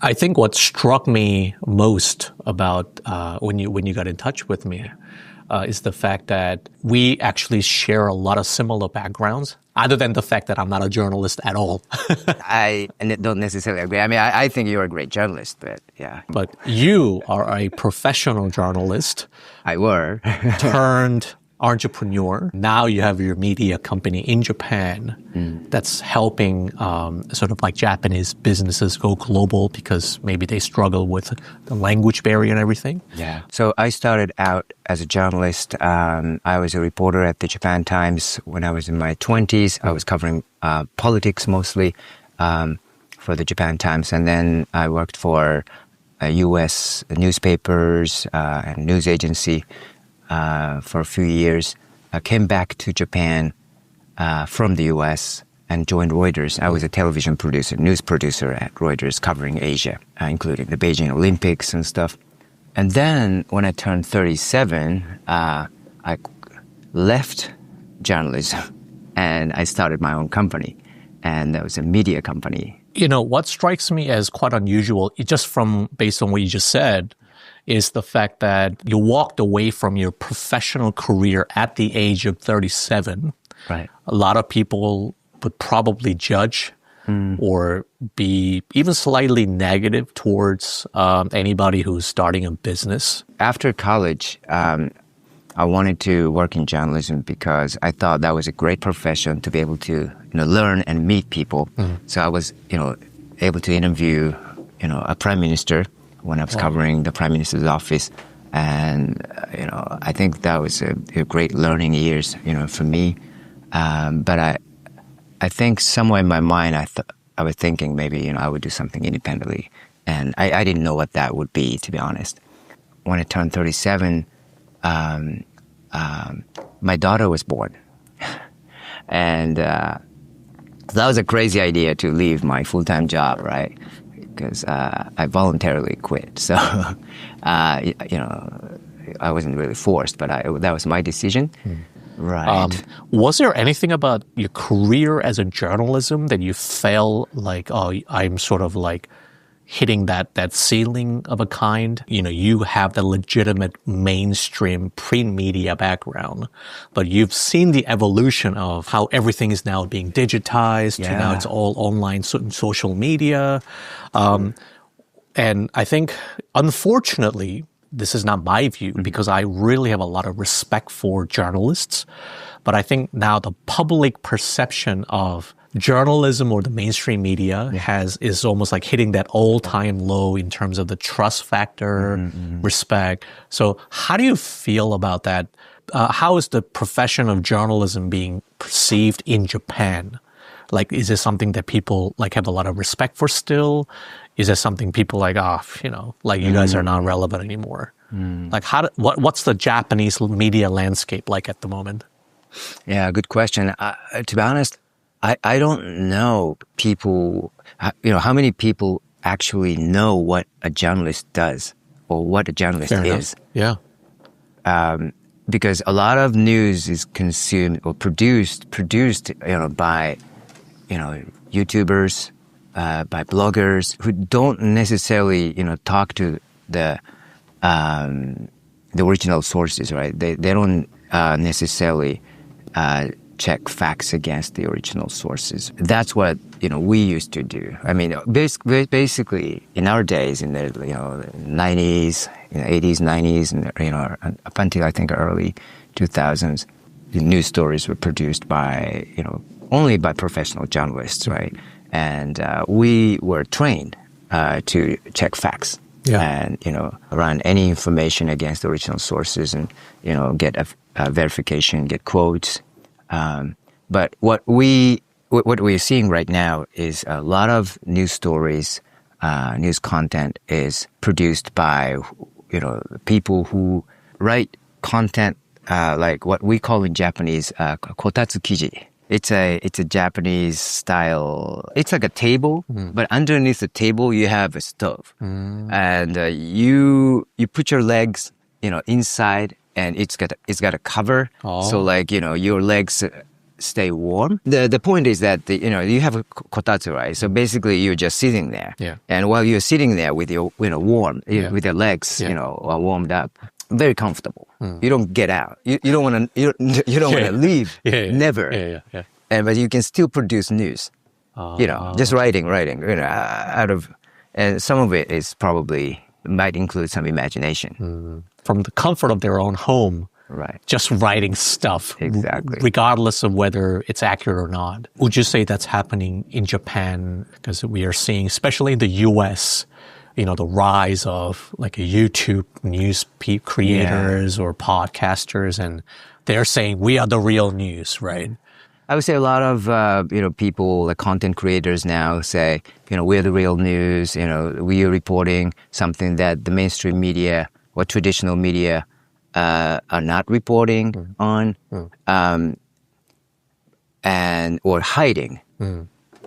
I think what struck me most about when you got in touch with me is the fact that we actually share a lot of similar backgrounds, other than the fact that I'm not a journalist at all. I don't necessarily agree. I mean, I think you're a great journalist, but yeah. But you are a professional journalist. I were. Turned entrepreneur. Now you have your media company in Japan that's helping sort of like Japanese businesses go global because maybe they struggle with the language barrier and everything. Yeah. So I started out as a journalist. I was a reporter at the Japan Times when I was in my 20s. I was covering politics mostly for the Japan Times. And then I worked for U.S. newspapers and news agency for a few years. I came back to Japan from the U.S. and joined Reuters. I was a television producer, news producer at Reuters, covering Asia, including the Beijing Olympics and stuff. And then when I turned 37, I left journalism and I started my own company. And that was a media company. You know, what strikes me as quite unusual, based on what you just said, is the fact that you walked away from your professional career at the age of 37. Right. A lot of people would probably judge or be even slightly negative towards anybody who's starting a business. After college, I wanted to work in journalism because I thought that was a great profession to be able to, learn and meet people. So I was, able to interview, a prime minister when I was covering the Prime Minister's office. And, I think that was a great learning years, for me. But I think somewhere in my mind, I was thinking maybe, I would do something independently. And I didn't know what that would be, to be honest. When I turned 37, my daughter was born. And that was a crazy idea to leave my full-time job, right? Because I voluntarily quit. So, I wasn't really forced, but that was my decision. Right. Was there anything about your career as a journalism that you felt like, I'm sort of like hitting that ceiling of a kind? You have the legitimate mainstream print media background, but you've seen the evolution of how everything is now being digitized. Yeah. Now it's all online social media. And I think, unfortunately, this is not my view because I really have a lot of respect for journalists. But I think now the public perception of journalism or the mainstream media is almost like hitting that all-time low in terms of the trust factor, respect. So how do you feel about that? How is the profession of journalism being perceived in Japan? Like, is it something that people like have a lot of respect for still? Is it something people like, you guys are not relevant anymore? Like, what's the Japanese media landscape like at the moment? Yeah, good question. To be honest, I don't know people, how many people actually know what a journalist does or what a journalist is. Yeah. Because a lot of news is consumed or produced, by, YouTubers, by bloggers who don't necessarily, talk to the original sources, right? They don't necessarily check facts against the original sources. That's what, we used to do. I mean, basically in our days, in the, 90s, 80s, 90s, and, up until I think early 2000s, the news stories were produced by, only by professional journalists, right? And we were trained to check facts. Yeah. And, run any information against the original sources and, get a verification, get quotes. But what we're seeing right now is a lot of news stories, news content is produced by, people who write content, like what we call in Japanese, kotatsu kiji. It's a Japanese style. It's like a table, but underneath the table you have a stove, and you put your legs, inside, and it's got a cover. Oh. So like your legs stay warm. The point is that you have a kotatsu, right? So basically, you're just sitting there, and while you're sitting there with your warm, with your legs, warmed up, very comfortable. You don't get out. You don't want to. You don't want to leave. Never. But you can still produce news. Just writing. Out of, and some of it is probably might include some imagination from the comfort of their own home. Right. Just writing stuff. Exactly. Regardless of whether it's accurate or not. Would you say that's happening in Japan? Because we are seeing, especially in the US, the rise of like a YouTube news creators or podcasters, and they're saying we are the real news, right? I would say a lot of people, like content creators now say, we're the real news. We are reporting something that the mainstream media or traditional media are not reporting on, or hiding.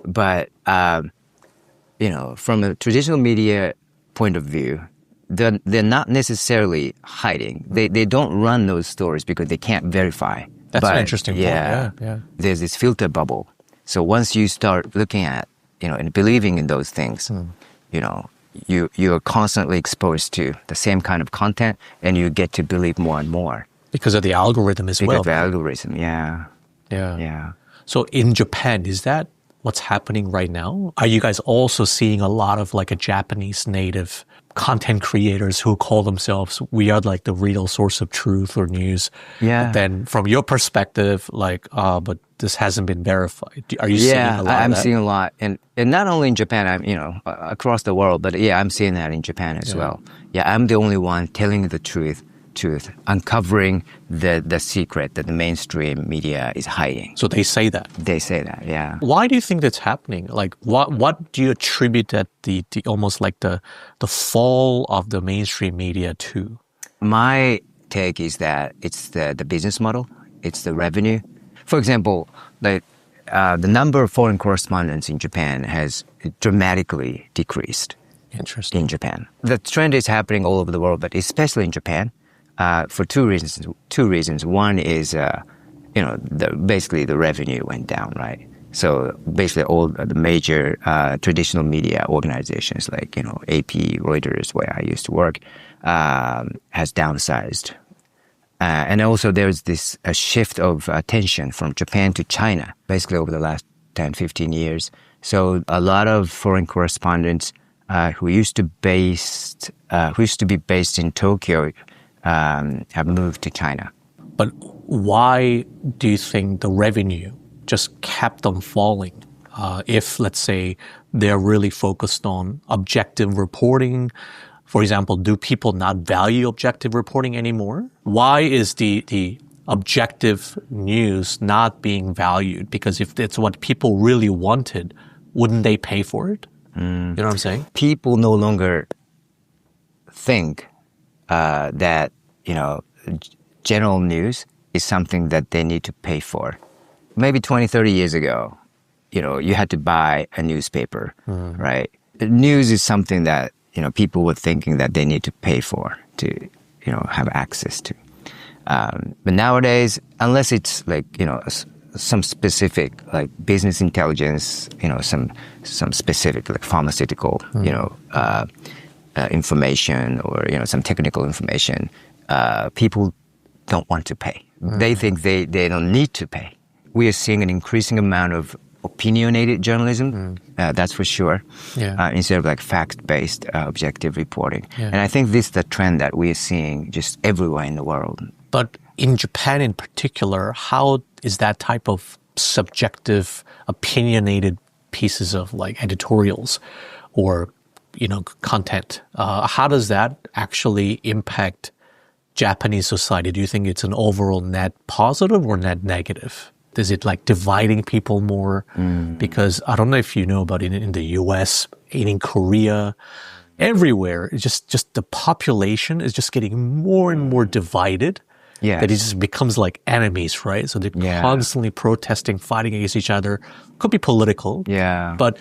But from a traditional media point of view, they're not necessarily hiding. They don't run those stories because they can't verify. That's an interesting point. Yeah. There's this filter bubble. So once you start looking at, and believing in those things, you are constantly exposed to the same kind of content, and you get to believe more and more. Because of the algorithm as well. Because of the algorithm, yeah. So in Japan, is that what's happening right now? Are you guys also seeing a lot of like a Japanese native content creators who call themselves, we are like the real source of truth or news? Yeah. But then from your perspective, like, but this hasn't been verified. Are you seeing a lot I'm of that? seeing a lot. And not only in Japan, I'm, across the world, but I'm seeing that in Japan as well. Yeah, I'm the only one telling the truth, uncovering the secret that the mainstream media is hiding. So they say that? They say that, yeah. Why do you think that's happening? Like, what do you attribute that the almost like the fall of the mainstream media to? My take is that it's the business model, it's the revenue. For example, the number of foreign correspondents in Japan has dramatically decreased. Interesting. In Japan. The trend is happening all over the world, but especially in Japan, for two reasons. One is, basically the revenue went down, right? So basically all the major traditional media organizations like, AP, Reuters, where I used to work, has downsized. And also there's this shift of attention from Japan to China, basically over the last 10, 15 years. So a lot of foreign correspondents who used to be based in Tokyo have moved to China. But why do you think the revenue just kept on falling? If, let's say, they're really focused on objective reporting, for example, do people not value objective reporting anymore? Why is the objective news not being valued? Because if it's what people really wanted, wouldn't they pay for it? You know what I'm saying? People no longer think that, general news is something that they need to pay for. Maybe 20, 30 years ago, you had to buy a newspaper, right? News is something that, people were thinking that they need to pay for to, have access to. But nowadays, unless it's like, some specific like business intelligence, some specific like pharmaceutical, information or, some technical information, people don't want to pay. They think they don't need to pay. We are seeing an increasing amount of opinionated journalism, that's for sure, instead of like fact-based objective reporting. And I think this is the trend that we are seeing just everywhere in the world. But in Japan in particular, how is that type of subjective, opinionated pieces of like editorials or, content, how does that actually impact Japanese society? Do you think it's an overall net positive or net negative? Is it like dividing people more? Because I don't know if you know, but in the US, in Korea, everywhere, it's just the population is just getting more and more divided. Yeah. That it just becomes like enemies, right? So they're constantly protesting, fighting against each other. Could be political. Yeah. But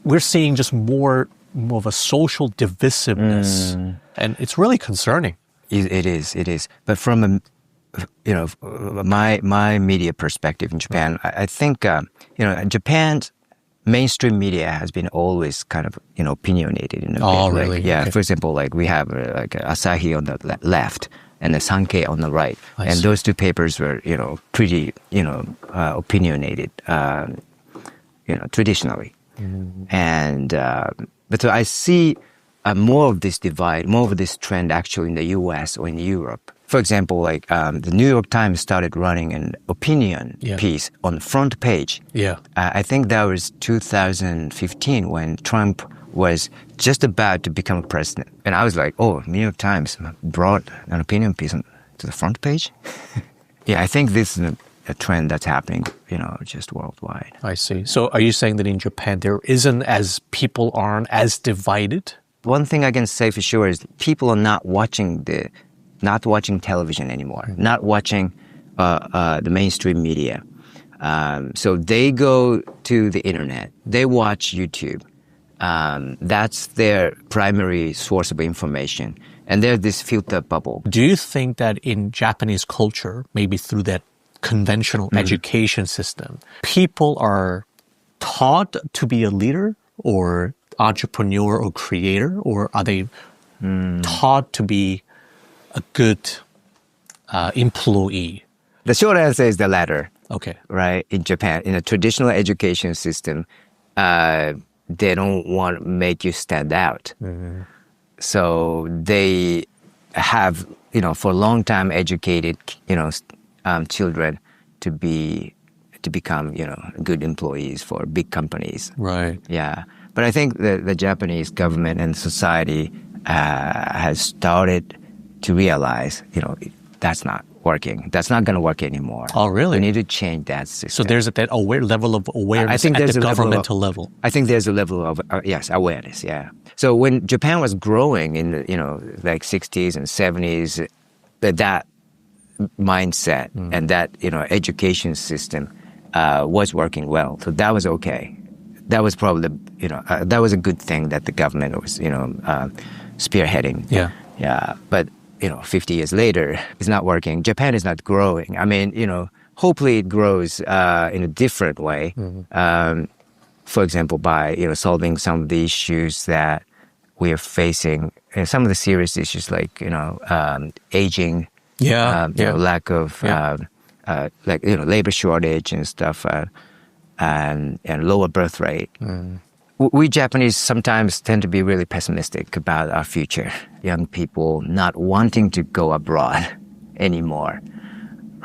we're seeing just more of a social divisiveness. And it's really concerning. It is. But from my media perspective in Japan, I think, Japan's mainstream media has been always kind of, opinionated in a Oh, bit. really? Yeah. Okay. For example, like we have like Asahi on the left and the Sankei on the right. I And see. those two papers were, pretty, opinionated, traditionally. And, but so I see more of this divide, more of this trend actually in the US or in Europe. For example, like the New York Times started running an opinion piece on the front page. Yeah. I think that was 2015 when Trump was just about to become president. And I was like, oh, New York Times brought an opinion piece to the front page? Yeah, I think this is a trend that's happening, just worldwide. I see. So are you saying that in Japan people aren't as divided? One thing I can say for sure is people are not watching television anymore, not watching the mainstream media. So they go to the internet, they watch YouTube. That's their primary source of information. And there's this filter bubble. Do you think that in Japanese culture, maybe through that conventional education system, people are taught to be a leader or entrepreneur or creator, or are they taught to be a good employee? The short answer is the latter. Okay. Right? In Japan, in a traditional education system, they don't want to make you stand out. So they have, for a long time educated, children to become, good employees for big companies. Right. Yeah. But I think the Japanese government and society has started to realize, that's not working. That's not going to work anymore. Oh, really? We need to change that system. So there's that level of awareness at the governmental level. I think there's a level of, awareness, yeah. So when Japan was growing in the, like 60s and 70s, that mindset and that, education system was working well. So that was okay. That was probably, that was a good thing that the government was, spearheading. Yeah. Yeah. But, 50 years later, it's not working. Japan is not growing. I mean, hopefully it grows in a different way. For example, by, solving some of the issues that we are facing, some of the serious issues like, aging, lack of, labor shortage and stuff, and lower birth rate. We Japanese sometimes tend to be really pessimistic about our future. Young people not wanting to go abroad anymore,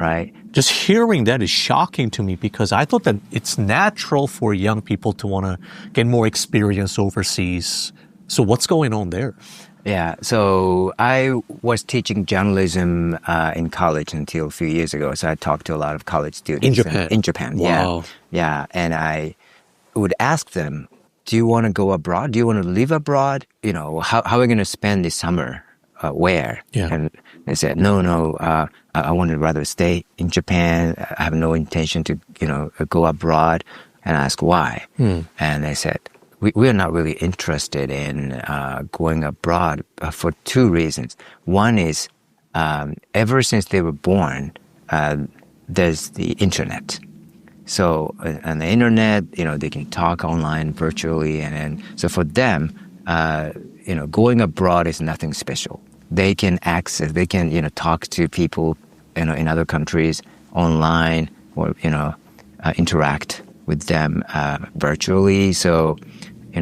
right? Just hearing that is shocking to me because I thought that it's natural for young people to want to get more experience overseas. So what's going on there? Yeah, so I was teaching journalism in college until a few years ago. So I talked to a lot of college students. In Japan? In Japan, wow. Yeah, and I would ask them, do you want to go abroad? Do you want to live abroad? How are we going to spend this summer? Where? Yeah. And they said, no, I want to rather stay in Japan. I have no intention to, go abroad. And I asked why. And they said, we are not really interested in going abroad for two reasons. One is, ever since they were born, there's the internet. So on the internet, they can talk online virtually. So for them, going abroad is nothing special. They can talk to people, in other countries online or, interact with them virtually. So,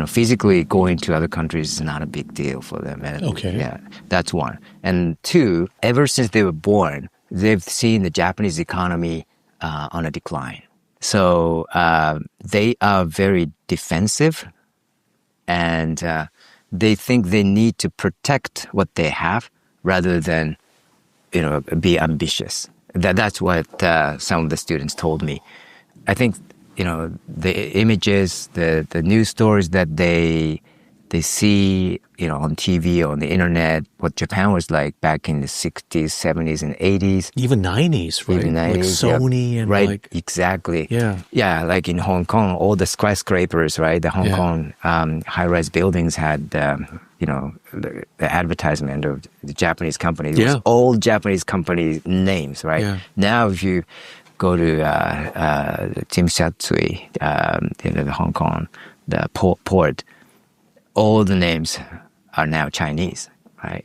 physically going to other countries is not a big deal for them. And, okay. Yeah, that's one. And two, ever since they were born, they've seen the Japanese economy on a decline. So they are very defensive and they think they need to protect what they have rather than, be ambitious. That's what some of the students told me. I think, the images, the news stories that they see, on TV or on the internet, what Japan was like back in the 60s, 70s, and 80s. Even 90s, right? Even 90s, like Sony and right, like... exactly. Yeah. Yeah, like in Hong Kong, all the skyscrapers, right? The Hong Kong high-rise buildings had the advertisement of the Japanese companies. It was all Japanese company names, right? Yeah. Now, if you go to Tim Shatsui, the Hong Kong, the port, all the names are now Chinese, right?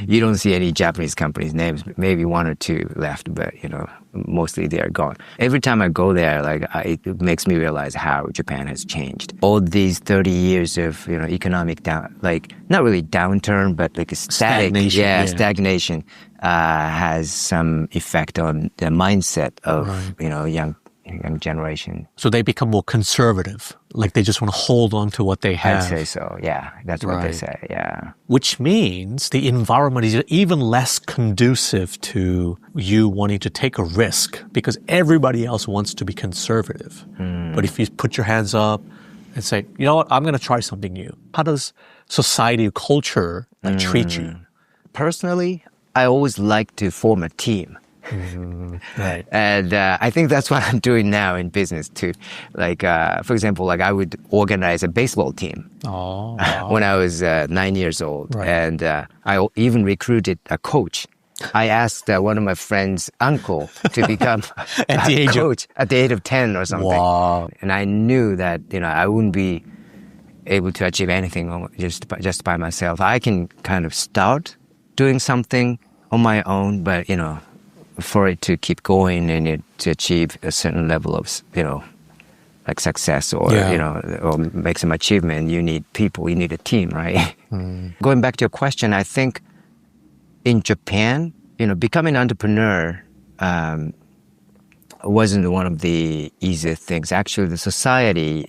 You don't see any Japanese companies' names. Maybe one or two left, but mostly they are gone. Every time I go there, it makes me realize how Japan has changed. All these 30 years of economic not really downturn, but like a Stagnation. Stagnation has some effect on the mindset of young generation. So they become more conservative. Like they just want to hold on to what they have. I'd say so, yeah. That's what they say, yeah. Which means the environment is even less conducive to you wanting to take a risk because everybody else wants to be conservative. But if you put your hands up and say, you know what, I'm going to try something new. How does society or culture treat you? Personally, I always like to form a team. Right. And I think that's what I'm doing now in business too. Like, for example, I would organize a baseball team when I was 9 years old. Right. And I even recruited a coach. I asked one of my friend's uncle to become a coach at the age of 10 or something. Wow. And I knew that, I wouldn't be able to achieve anything just by myself. I can kind of start doing something on my own, but, for it to keep going and to achieve a certain level of, success or, or make some achievement, you need people, you need a team, right? Going back to your question, I think in Japan, becoming an entrepreneur wasn't one of the easiest things. Actually, the society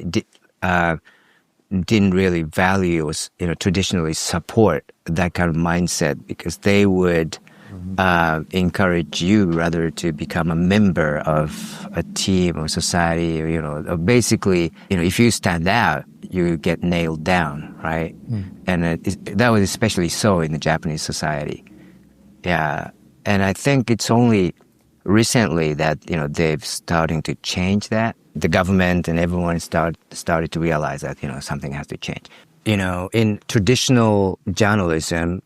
didn't really value or, traditionally support that kind of mindset because they would encourage you rather to become a member of a team or society, basically, if you stand out, you get nailed down, right? And that was especially so in the Japanese society. Yeah. And I think it's only recently that, they've starting to change that. The government and everyone started to realize that, something has to change. In traditional journalism,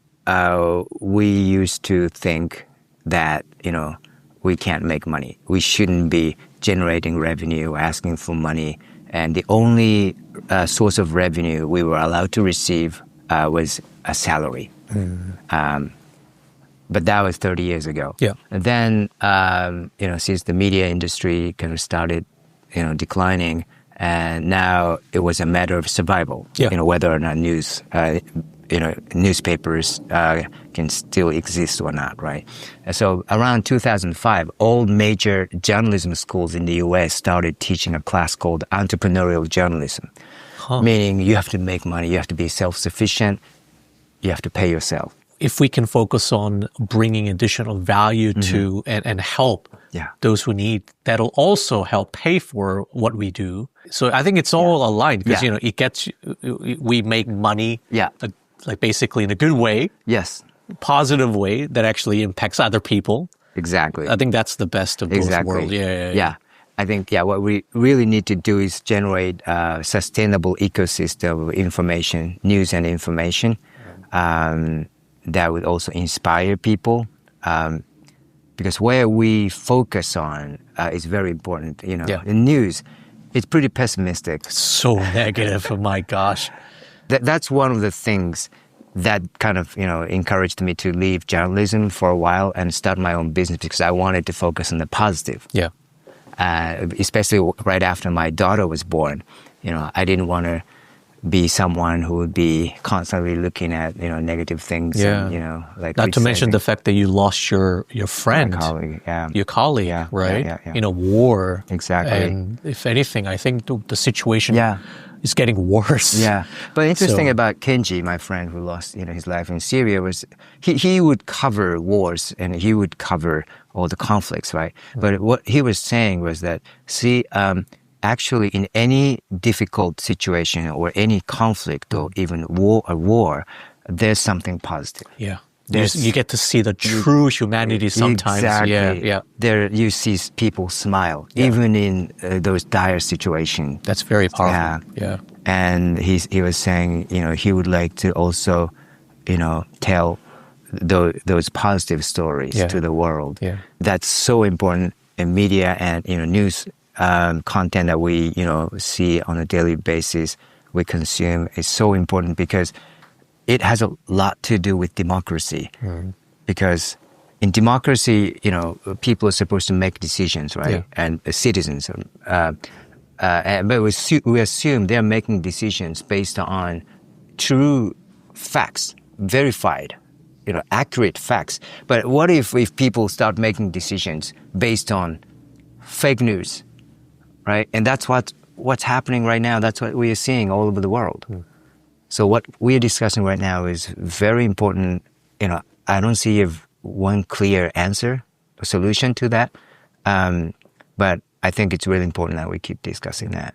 we used to think that, we can't make money. We shouldn't be generating revenue, asking for money. And the only source of revenue we were allowed to receive was a salary. But that was 30 years ago. Yeah. And then, since the media industry kind of started, declining, and now it was a matter of survival, whether or not newspapers can still exist or not, right? So around 2005, all major journalism schools in the U.S. started teaching a class called entrepreneurial journalism, meaning you have to make money, you have to be self-sufficient, you have to pay yourself. If we can focus on bringing additional value to and help those who need, that'll also help pay for what we do. So I think it's all aligned because, we make money. Like basically in a good way, positive way that actually impacts other people. Exactly. I think that's the best of both worlds. Yeah. I think, what we really need to do is generate a sustainable ecosystem of information, news and information, that would also inspire people. Because where we focus on is very important. In news, it's pretty pessimistic. So negative. Oh my gosh. That's one of the things that kind of, encouraged me to leave journalism for a while and start my own business because I wanted to focus on the positive. Yeah. Especially right after my daughter was born. I didn't want to be someone who would be constantly looking at, negative things. Yeah. And, not to mention the fact that you lost your friend. My colleague, Your colleague, right? Yeah. In a war. Exactly. And if anything, I think the situation is getting worse. Yeah. But interesting about Kenji, my friend who lost, his life in Syria, was he would cover wars and he would cover all the conflicts, right? But what he was saying was that, actually in any difficult situation or any conflict or even war, there's something positive. Yeah. You get to see the true humanity sometimes. Exactly. Yeah. There you see people smile, even in those dire situations. That's very powerful. Yeah. And he was saying, he would like to also, tell those positive stories to the world. Yeah. That's so important in media and, news content that we, see on a daily basis, we consume is so important because it has a lot to do with democracy. Because in democracy, people are supposed to make decisions, right? Yeah. And citizens. But we assume they're making decisions based on true facts, verified, accurate facts. But what if people start making decisions based on fake news, right? And that's what's happening right now. That's what we are seeing all over the world. So what we are discussing right now is very important. I don't see one clear answer, a solution to that. But I think it's really important that we keep discussing that.